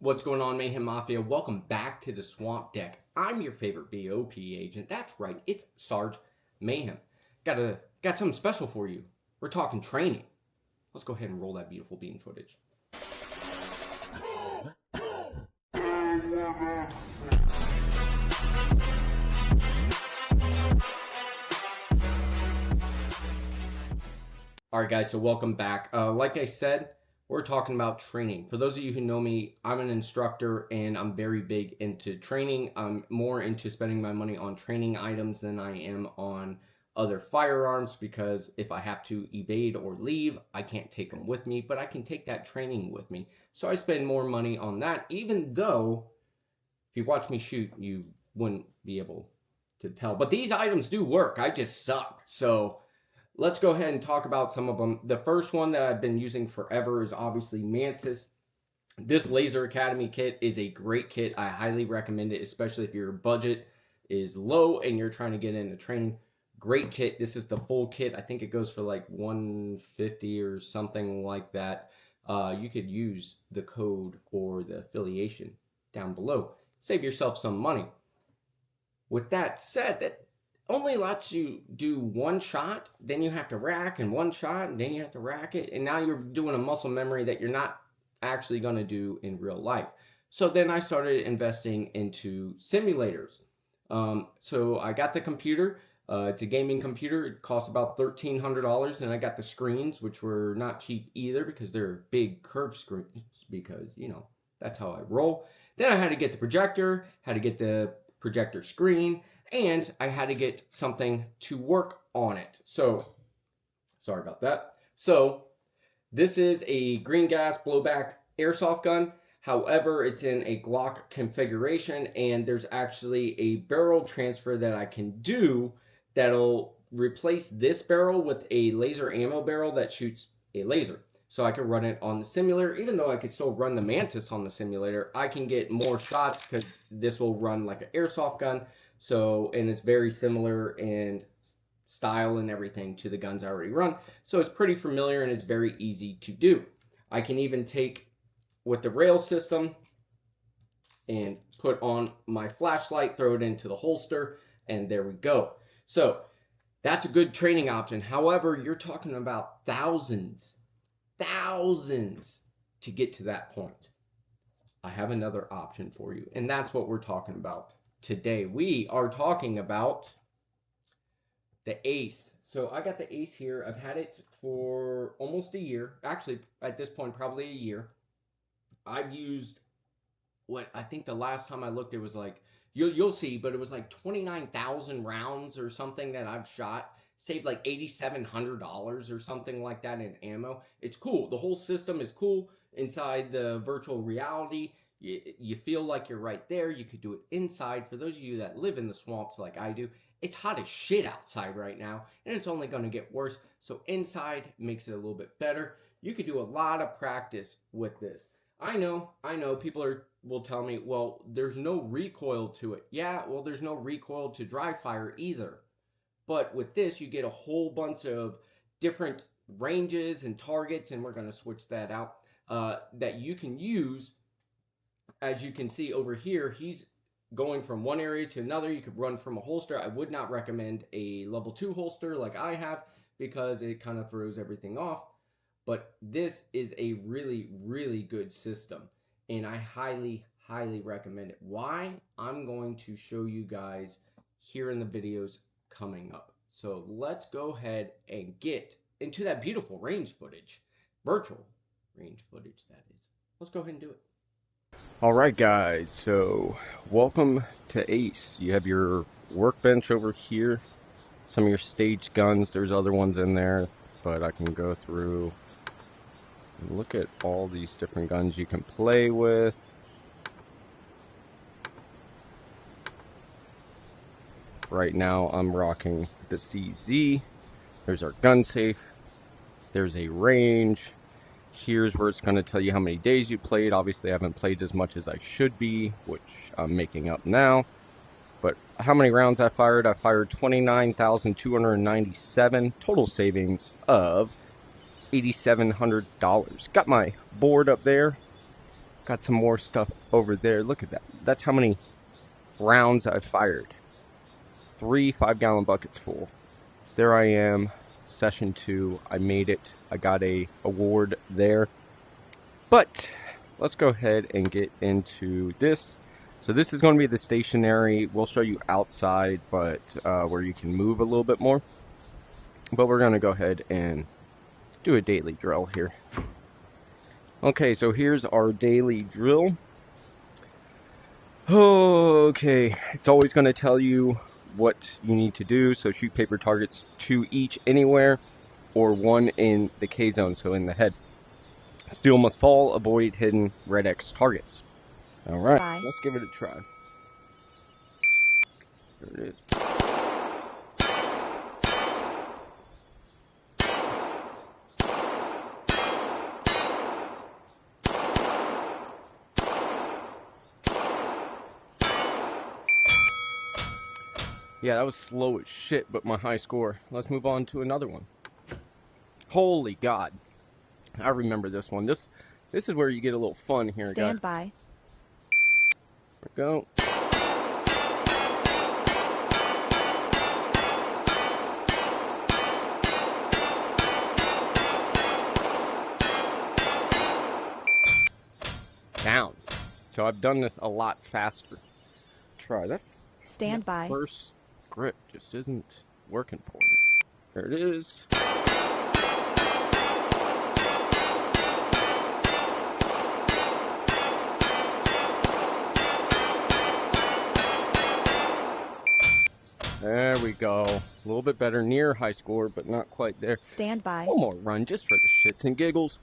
What's going on, Mayhem Mafia? Welcome back to the Swamp Deck. I'm your favorite BOP agent. That's right, it's Sarge Mayhem. Got something special for you. We're talking training. Let's go ahead and roll that beautiful bean footage. Alright guys, so welcome back. Like I said, we're talking about training. For those of you who know me, I'm an instructor and I'm very big into training. I'm more into spending my money on training items than I am on other firearms, because if I have to evade or leave, I can't take them with me, but I can take that training with me. So I spend more money on that, even though if you watch me shoot, you wouldn't be able to tell. But these items do work. I just suck. So let's go ahead and talk about some of them. The first one that I've been using forever is obviously Mantis. This Laser Academy kit is a great kit. I highly recommend it, especially if your budget is low and you're trying to get into training. Great kit. This is the full kit. I think it goes for like $150 or something like that. You could use the code or the affiliation down below. Save yourself some money. With that said, that only lets you do one shot, then you have to rack, and one shot, and then you have to rack it, and now you're doing a muscle memory that you're not actually going to do in real life. So then I started investing into simulators. So I got the computer. It's a gaming computer. It costs about $1,300, and I got the screens, which were not cheap either because they're big curved screens, because, you know, that's how I roll. Then I had to get the projector, had to get the projector screen, and I had to get something to work on it. So, sorry about that. So, this is a green gas blowback airsoft gun. However, it's in a Glock configuration, and there's actually a barrel transfer that I can do that'll replace this barrel with a laser ammo barrel that shoots a laser. So I can run it on the simulator. Even though I could still run the Mantis on the simulator, I can get more shots because this will run like an airsoft gun. So, and it's very similar in style and everything to the guns I already run. So it's pretty familiar and it's very easy to do. I can even take with the rail system and put on my flashlight, throw it into the holster, and there we go. So that's a good training option. However, you're talking about thousands to get to that point. I have another option for you, and that's what we're talking about today. We are talking about the ACE. So I got the ACE here. I've had it for almost a year. Actually, at this point, probably a year. I've used what I think the last time I looked, it was like, you'll see, but it was like 29,000 rounds or something that I've shot. Saved like $8,700 or something like that in ammo. It's cool. The whole system is cool. Inside the virtual reality, you feel like you're right there. You could do it inside. For those of you that live in the swamps like I do, it's hot as shit outside right now, and it's only going to get worse. So inside makes it a little bit better. You could do a lot of practice with this. I know, people will tell me, well, there's no recoil to it. Yeah, well, there's no recoil to dry fire either. But with this, you get a whole bunch of different ranges and targets, and we're going to switch that out, that you can use. As you can see over here, he's going from one area to another. You could run from a holster. I would not recommend a level 2 holster like I have, because it kind of throws everything off. But this is a really, really good system, and I highly, highly recommend it. Why? I'm going to show you guys here in the videos coming up. So let's go ahead and get into that beautiful range footage. Virtual range footage, that is. Let's go ahead and do it. Alright guys, so welcome to ACE. You have your workbench over here, some of your staged guns. There's other ones in there, but I can go through and look at all these different guns you can play with. Right now I'm rocking the CZ. There's our gun safe. There's a range. Here's where it's going to tell you how many days you played. Obviously I haven't played as much as I should be, which I'm making up now. But how many rounds I fired? I fired 29,297. Total savings of $8,700. Got my board up there. Got some more stuff over there. Look at that. That's how many rounds I've fired. 3 5-gallon buckets full. There I am, session 2. I made it. I got a award there. But let's go ahead and get into this. So this is going to be the stationary. We'll show you outside, but where you can move a little bit more. But we're going to go ahead and do a daily drill here. Okay, so here's our daily drill. Okay, it's always going to tell you what you need to do. So shoot paper targets 2 each anywhere, or 1 in the K zone, so in the head. Steel must fall, avoid hidden red X targets. Alright, let's give it a try. There it is. Yeah, that was slow as shit, but my high score. Let's move on to another one. Holy God. I remember this one. This is where you get a little fun here, guys. Stand by. There we go. Down. So I've done this a lot faster. Try that. Stand by. First grip just isn't working for me. There it is. There we go. A little bit better, near high score, but not quite there. Stand by. One more run just for the shits and giggles.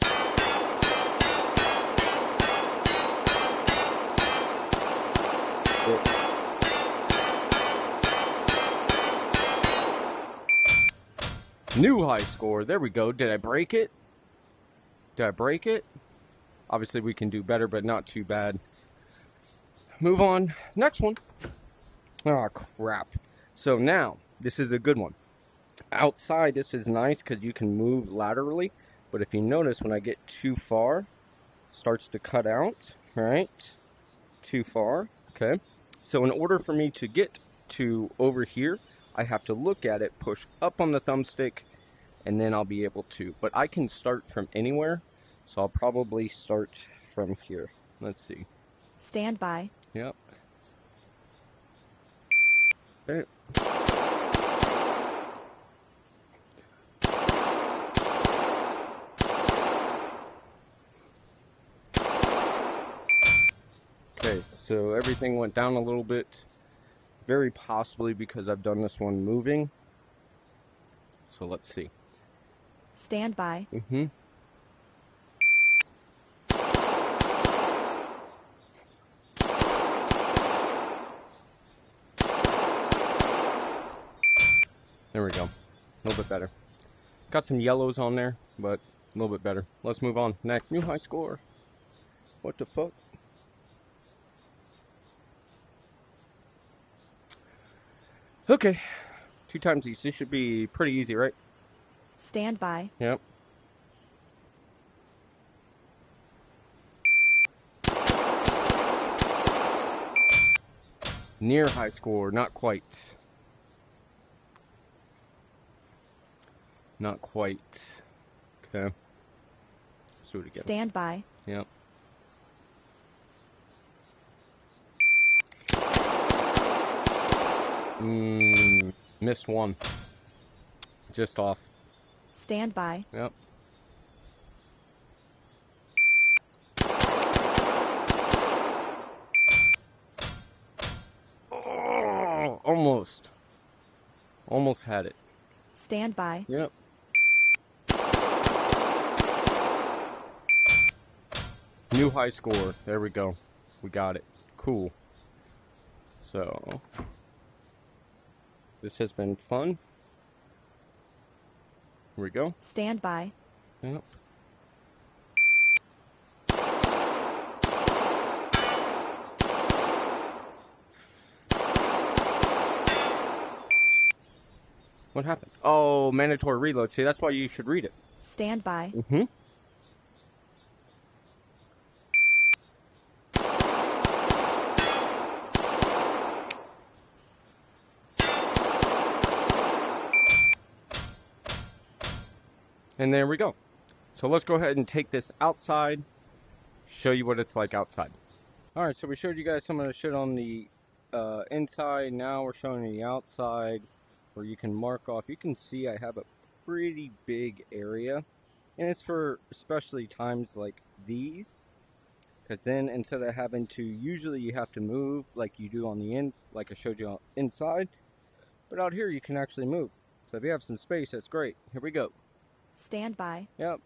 New high score. There we go. Did I break it? Did I break it? Obviously, we can do better, but not too bad. Move on. Next one. Oh, crap. So now, this is a good one. Outside, this is nice because you can move laterally. But if you notice, when I get too far, it starts to cut out. Right? Too far. Okay. So in order for me to get to over here, I have to look at it, push up on the thumbstick, and then I'll be able to. But I can start from anywhere, so I'll probably start from here. Let's see. Stand by. Yep. Okay. Okay, so everything went down a little bit. Very possibly because I've done this one moving. So let's see. Stand by. Mm-hmm. There we go. A little bit better. Got some yellows on there, but a little bit better. Let's move on. Next, new high score. What the fuck? Okay. 2 times these. This should be pretty easy, right? Stand by. Yep. Near high score. Not quite. Not quite. Okay. Let's do it again. Stand by. Yep. Missed one. Just off. Stand by. Yep. Oh, almost. Almost had it. Stand by. Yep. New high score. There we go. We got it. Cool. So, this has been fun. Here we go. Stand by. Yep. What happened? Oh, mandatory reload. See, that's why you should read it. Stand by. Mm-hmm. And there we go. So let's go ahead and take this outside, show you what it's like outside. All right, so we showed you guys some of the shit on the inside. Now we're showing you the outside where you can mark off. You can see I have a pretty big area, and it's for especially times like these, because then instead of having to, usually you have to move like you do on the like I showed you on inside, but out here you can actually move. So if you have some space, that's great. Here we go. Stand by. Yep.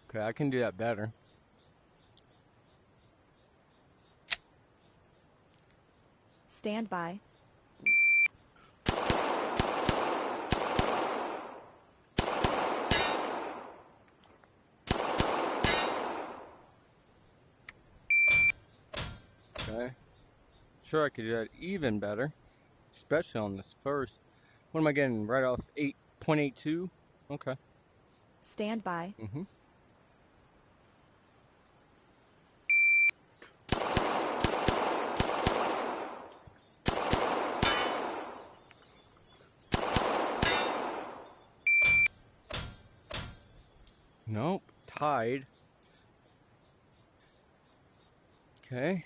Okay, I can do that better. Stand by. Okay. Sure, I could do that even better, especially on this first. What am I getting? Right off 8.82? Okay. Stand by. Mm-hmm. Nope, tied. Okay.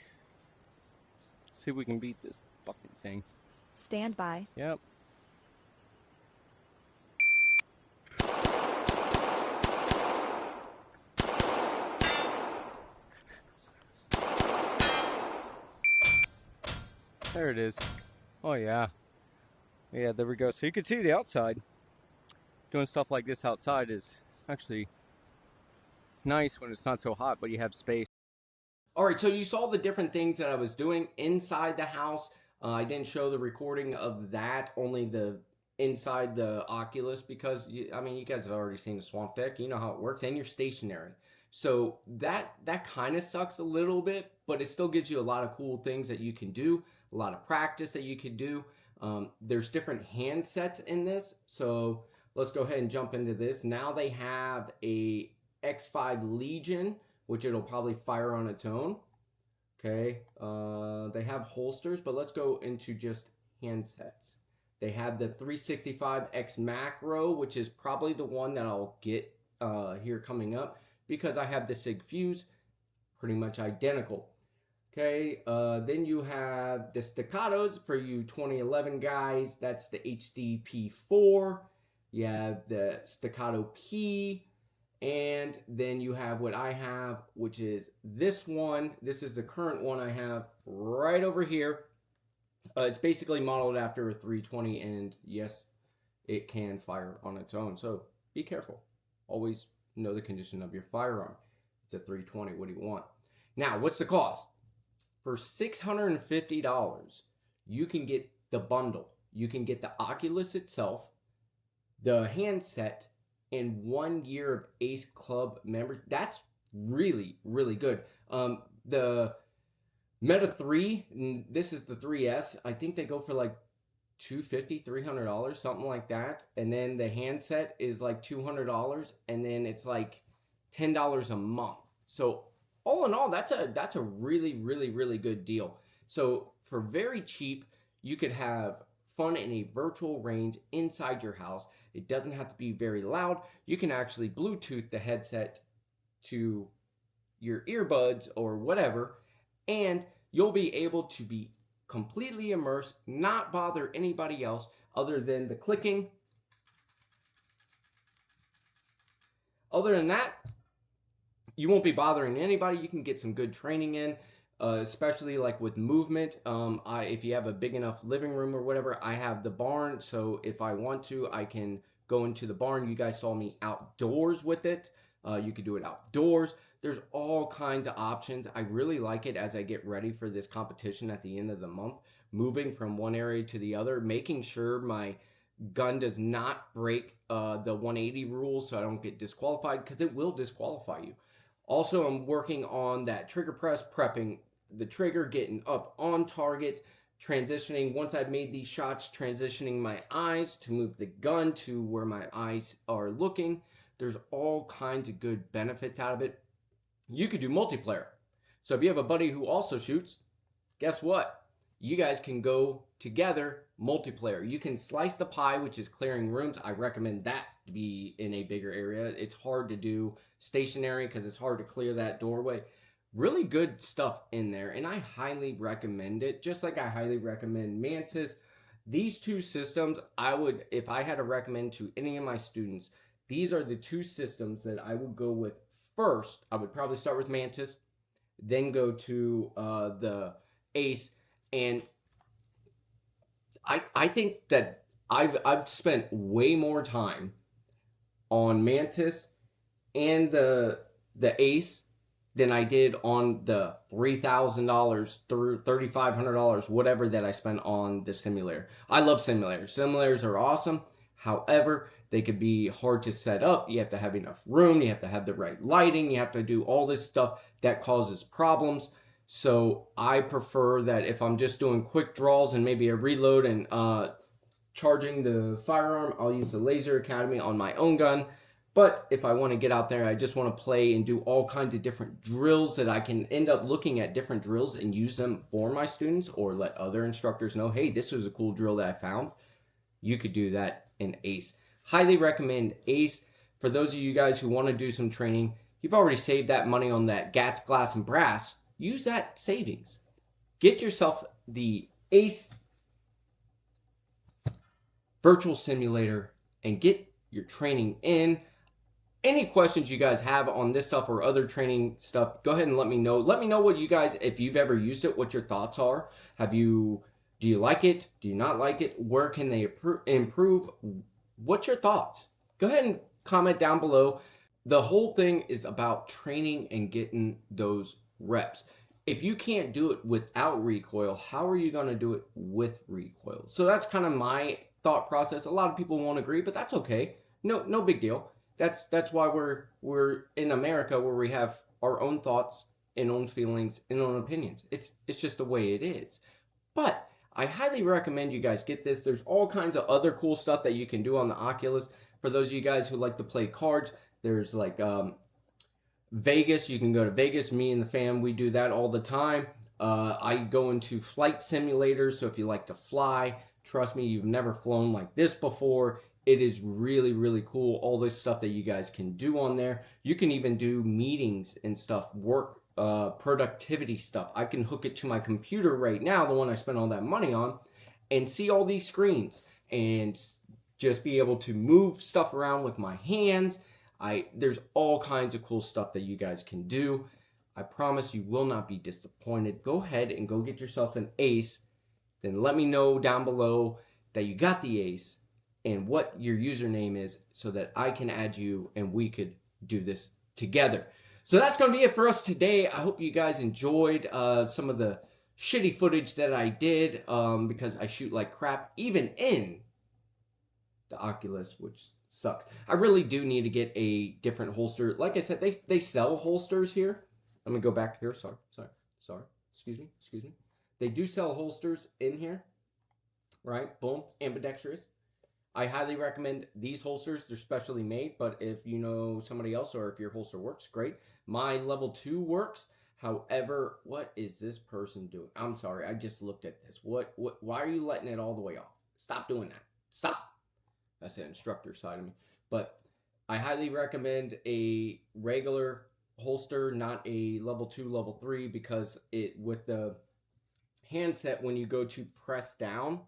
See if we can beat this fucking thing. Stand by. Yep. There it is. Oh yeah. Yeah, there we go. So you can see the outside. Doing stuff like this outside is actually nice when it's not so hot, but you have space. All right, so you saw the different things that I was doing inside the house. I didn't show the recording of that, only the inside the Oculus, because I mean, you guys have already seen the Swamp Deck. You know how it works, and you're stationary. So that kind of sucks a little bit, but it still gives you a lot of cool things that you can do, a lot of practice that you can do. There's different handsets in this, so let's go ahead and jump into this. Now they have a X5 Legion, which it'll probably fire on its own. Okay, they have holsters, but let's go into just handsets. They have the 365X Macro, which is probably the one that I'll get here coming up, because I have the SIG Fuse, pretty much identical. Okay, then you have the Staccatos for you 2011 guys. That's the HDP4. You have the Staccato P. And then you have what I have, which is this one. This is the current one I have right over here. It's basically modeled after a 320, and yes, it can fire on its own. So be careful. Always know the condition of your firearm. It's a 320. What do you want? Now, what's the cost? For $650, you can get the bundle. You can get the Oculus itself, the handset, and 1 year of Ace Club members. That's really, really good. The Meta 3, this is the 3S. I think they go for like $250, $300, something like that. And then the handset is like $200, and then it's like $10 a month. So all in all, that's a really, really, really good deal. So for very cheap, you could have fun in a virtual range inside your house. It doesn't have to be very loud. You can actually Bluetooth the headset to your earbuds or whatever, and you'll be able to be completely immersed, not bother anybody else other than the clicking. Other than that, you won't be bothering anybody. You can get some good training in, especially like with movement. If you have a big enough living room or whatever, I have the barn. So if I want to, I can go into the barn. You guys saw me outdoors with it. You could do it outdoors. There's all kinds of options. I really like it as I get ready for this competition at the end of the month, moving from one area to the other, making sure my gun does not break the 180 rule so I don't get disqualified, because it will disqualify you. Also, I'm working on that trigger press, prepping the trigger, getting up on target, transitioning, once I've made these shots, transitioning my eyes to move the gun to where my eyes are looking. There's all kinds of good benefits out of it. You could do multiplayer. So if you have a buddy who also shoots, guess what? You guys can go together multiplayer. You can slice the pie, which is clearing rooms. I recommend that to be in a bigger area. It's hard to do stationary because it's hard to clear that doorway. Really good stuff in there, and I highly recommend it. Just like I highly recommend Mantis. These two systems, I would, if I had to recommend to any of my students, these are the two systems that I would go with first. I would probably start with Mantis, then go to the Ace. And I think that I've spent way more time on Mantis and the Ace than I did on the $3,000 through $3,500, whatever that I spent on the simulator. I love simulators. Simulators are awesome. However, they could be hard to set up. You have to have enough room. You have to have the right lighting. You have to do all this stuff that causes problems. So I prefer that if I'm just doing quick draws and maybe a reload and charging the firearm, I'll use the Laser Academy on my own gun. But if I want to get out there, I just want to play and do all kinds of different drills that I can end up looking at different drills and use them for my students or let other instructors know, hey, this was a cool drill that I found. You could do that in Ace. Highly recommend Ace. For those of you guys who want to do some training, you've already saved that money on that GATS, glass, and brass. Use that savings. Get yourself the Ace virtual simulator and get your training in. Any questions you guys have on this stuff or other training stuff, go ahead and let me know. Let me know what you guys, if you've ever used it, what your thoughts are. Do you like it? Do you not like it? Where can they improve? What's your thoughts? Go ahead and comment down below. The whole thing is about training and getting those reps. If you can't do it without recoil, how are you going to do it with recoil? So that's kind of my thought process. A lot of people won't agree, but that's okay. No big deal. That's why we're in America, where we have our own thoughts and own feelings and own opinions. It's just the way it is. But I highly recommend you guys get this. There's all kinds of other cool stuff that you can do on the Oculus. For those of you guys who like to play cards, there's like Vegas. You can go to Vegas. Me and the fam, we do that all the time. I go into flight simulators, so if you like to fly, trust me, you've never flown like this before. It is really, really cool, all this stuff that you guys can do on there. You can even do meetings and stuff, work, productivity stuff. I can hook it to my computer right now, the one I spent all that money on, and see all these screens and just be able to move stuff around with my hands. There's all kinds of cool stuff that you guys can do. I promise you will not be disappointed. Go ahead and go get yourself an Ace. Then let me know down below that you got the Ace and what your username is so that I can add you and we could do this together. So that's going to be it for us today. I hope you guys enjoyed some of the shitty footage that I did because I shoot like crap even in the Oculus, which sucks. I really do need to get a different holster. Like I said, they sell holsters here. Let me go back here. Sorry. Excuse me. They do sell holsters in here. Right? Boom. Ambidextrous. I highly recommend these holsters. They're specially made, but if you know somebody else or if your holster works, great. My level 2 works. However, what is this person doing? I'm sorry. I just looked at this. Why are you letting it all the way off? Stop doing that. Stop. That's the instructor side of me. But I highly recommend a regular holster, not a level 2, level 3, because with the handset, when you go to press down,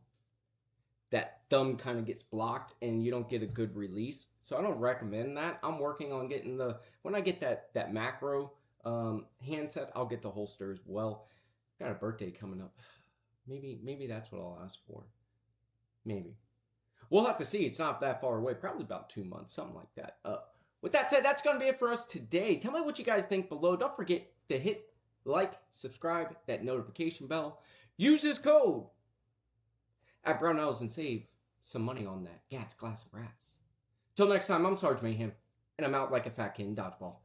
that thumb kind of gets blocked and you don't get a good release. So I don't recommend that. I'm working on getting when I get that macro handset, I'll get the holster as well. Got a birthday coming up. Maybe that's what I'll ask for. Maybe. We'll have to see. It's not that far away. Probably about 2 months, something like that. With that said, that's going to be it for us today. Tell me what you guys think below. Don't forget to hit like, subscribe, that notification bell. Use this code at Brownells and save some money on that GATS, glass, and brass. Till next time, I'm Sarge Mayhem, and I'm out like a fat kid in dodgeball.